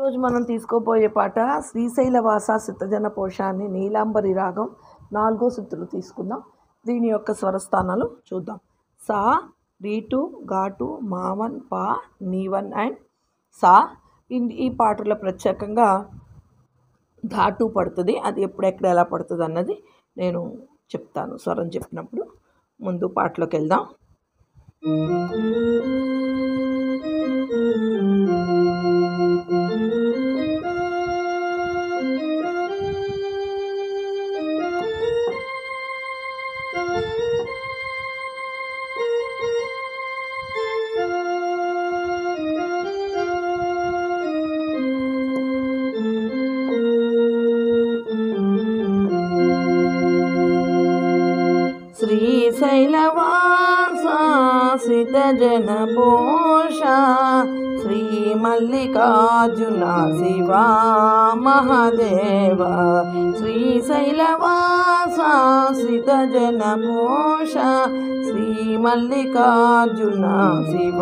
ఈరోజు మనం తీసుకోబోయే పాట శ్రీశైలవాస సిద్ధజన పోషాన్ని నీలాంబరి రాగం 4వ శృతులు తీసుకుందాం. దీని యొక్క స్వరస్థానాలు చూద్దాం. సా, రీటు, ఘాటు, మావన్, పా, నీవన్ అండ్ సా. ఈ పాటలో ప్రత్యేకంగా ఘాటు పడుతుంది. అది ఎప్పుడెక్కడ ఎలా పడుతుంది అన్నది నేను చెప్తాను స్వరం చెప్పినప్పుడు. ముందు పాటలోకి వెళ్దాం. శ్రీశైలవాస సిద్ధజన పోష శ్రీ మల్లికార్జున శివ మహాదేవ. శ్రీశైలవాస సిద్ధజన పోష శ్రీ మల్లికార్జున శివ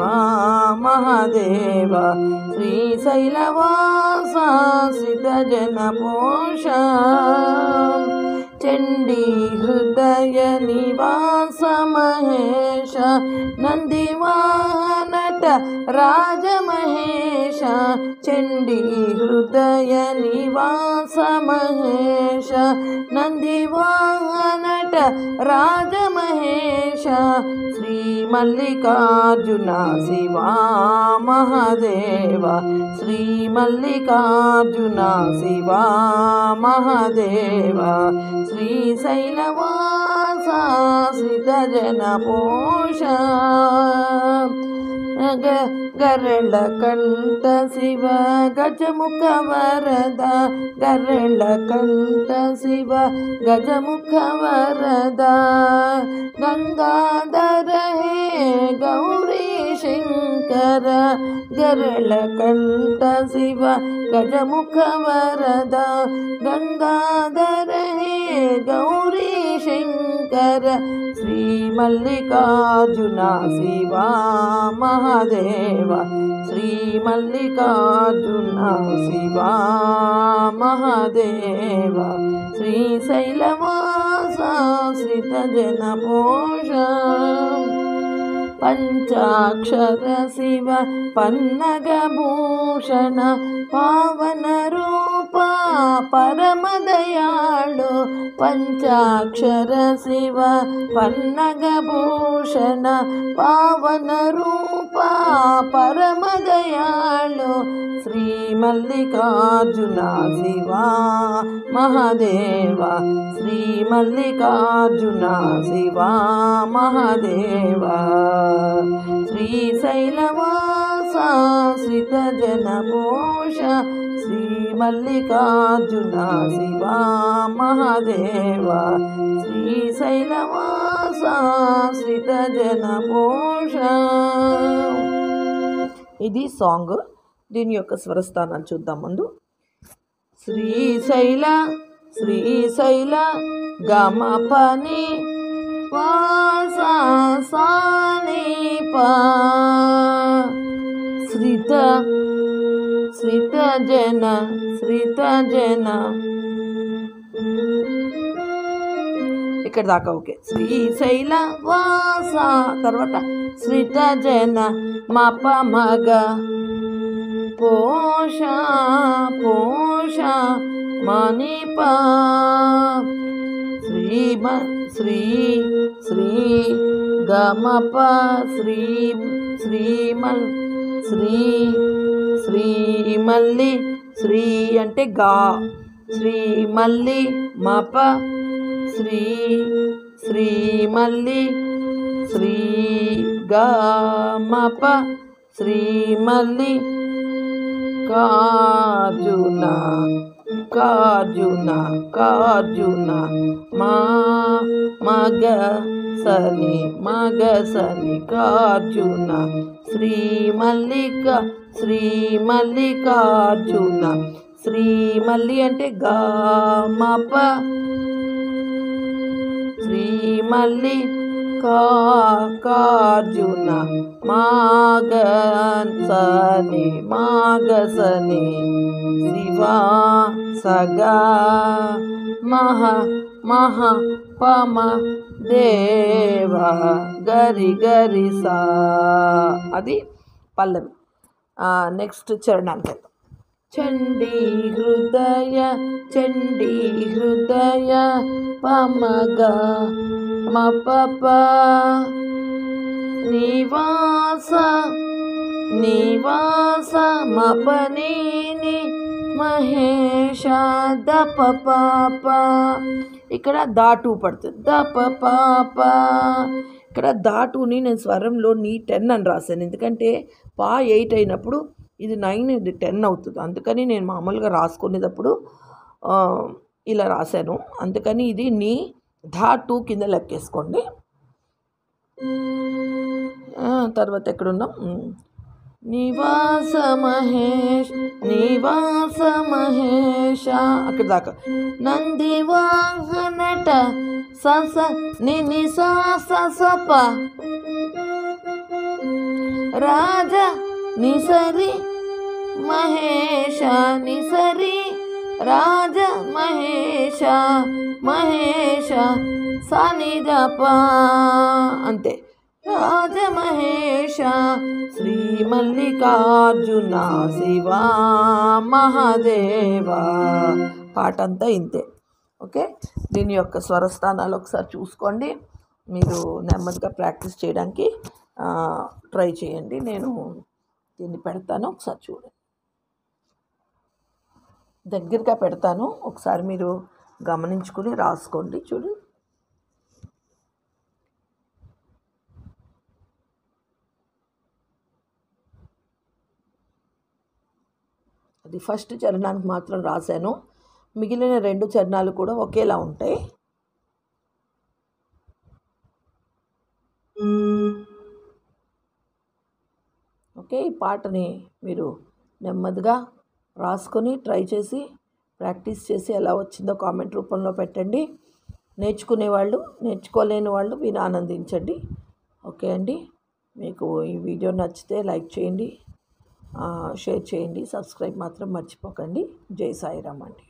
మహాదేవ. శ్రీశైలవాస సిద్ధజన పోష చండీ హృదయ నివాస మహేశ నందివాహనట రాజమహేశ. చండీ హృదయ నివాస మహేశ నందివాహనట రాజమహేశ. శ్రీ మల్లికార్జున శివ మహాదేవ. శ్రీ మల్లికార్జున శివ మహాదేవ. శ్రీశైలవాస సిద్ధజన పోష గరళ కంఠ శివ గజముఖ వరద. గరళ కంఠ శివ గజముఖ వరద. గంగాధర హే గౌరీ శంకర. గరళ కంఠ శివ గజముఖ వరద. గంగాధర హే గౌరీ శంకర. శ్రీ మల్లికార్జున శివ మహాదేవ. శ్రీ మల్లికార్జున శివ మహాదేవ. శ్రీశైలవాస సిద్ధజన పోష పంచాక్షర శివ పన్నగభూషణ పావన రూప పరమదయాళు. పంచాక్షర శివ పన్నగభూషణ పావన రూప పరమదయాళు. శ్రీ మల్లికార్జున శివ మహాదేవ. శ్రీ మల్లికార్జున శివ మహాదేవ. శ్రీశైలవాస సిద్ధజన పోష శ్రీ మల్లికార్జున శివ మహాదేవ. శ్రీశైలవాస సిద్ధజన పోష. ఇది సాంగ్. దీని యొక్క స్వరస్థానాలు చూద్దాం. ముందు శ్రీశైల శ్రీశైల గమ పని వాస సాని పా. శ్రీత శ్రీతజన శ్రీతజన ఇక్కడ దాకా ఓకే. శ్రీశైల వాస తర్వాత శ్రీతజన మప మగ పోష పోష మణిప. శ్రీ శ్రీ గమప శ్రీ శ్రీమల్ శ్రీ శ్రీ మల్లి శ్రీ అంటే గా. శ్రీ మల్లి మప శ్రీ శ్రీ మల్లి శ్రీ గమప శ్రీ మల్లి కార్జున కార్జున కార్జున మా మగ సని కార్జున. శ్రీ మల్లిక శ్రీ మల్లికార్జున. శ్రీ మల్లి అంటే గా మప శ్రీ మల్లి కార్జున మాగసని మాగసని శివా సగా మహ మహ పమ దేవ గరి గరి సా. అది పల్లవి. నెక్స్ట్ చరణానికి వెళ్దాం. చండీ హృదయ పమగ మపప నివాస మపనేని మహేష దప పాప. ఇక్కడ దాటు పడుతుంది దప పాప. ఇక్కడ దాటుని నేను స్వరంలో నీ 10 అని రాశాను, ఎందుకంటే పా 8 అయినప్పుడు ఇది 9, ఇది 10 అవుతుంది. అందుకని నేను మామూలుగా రాసుకునేటప్పుడు ఇలా రాశాను. అందుకని ఇది నీ ధా 2 కింద లెక్కేసుకోండి. తర్వాత ఎక్కడున్నాం? నివాస మహేష అక్కడ దాకా. నంది వాహనట సస నిని సప రాజ నిసరి మహేష నిసరి రాజ మహేష సనిదప. అంతే. రాజ మహేష శ్రీ మల్లికార్జున శివా మహాదేవ. పాట అంతా ఇంతే. ఓకే, దీని యొక్క స్వరస్థానాలు ఒకసారి చూసుకోండి. మీరు నెమ్మదిగా ప్రాక్టీస్ చేయడానికి ట్రై చేయండి. నేను దీన్ని పెడతాను, ఒకసారి చూడండి. దగ్గరగా పెడతాను, ఒకసారి మీరు గమనించుకుని రాసుకోండి. చూడండి. అది ఫస్ట్ చరణానికి మాత్రం రాశాను, మిగిలిన 2 చరణాలు కూడా ఒకేలా ఉంటాయి. ఓకే, ఈ పాటని మీరు నెమ్మదిగా రాసుకొని ట్రై చేసి ప్రాక్టీస్ చేసి ఎలా వచ్చిందో కామెంట్ రూపంలో పెట్టండి. నేర్చుకునేవాళ్ళు, నేర్చుకోలేని వాళ్ళు విని ఆనందించండి. ఓకే అండి, మీకు ఈ వీడియో నచ్చితే లైక్ చేయండి, షేర్ చేయండి, సబ్స్క్రైబ్ మాత్రం మర్చిపోకండి. జై సాయిరామ్ అండి.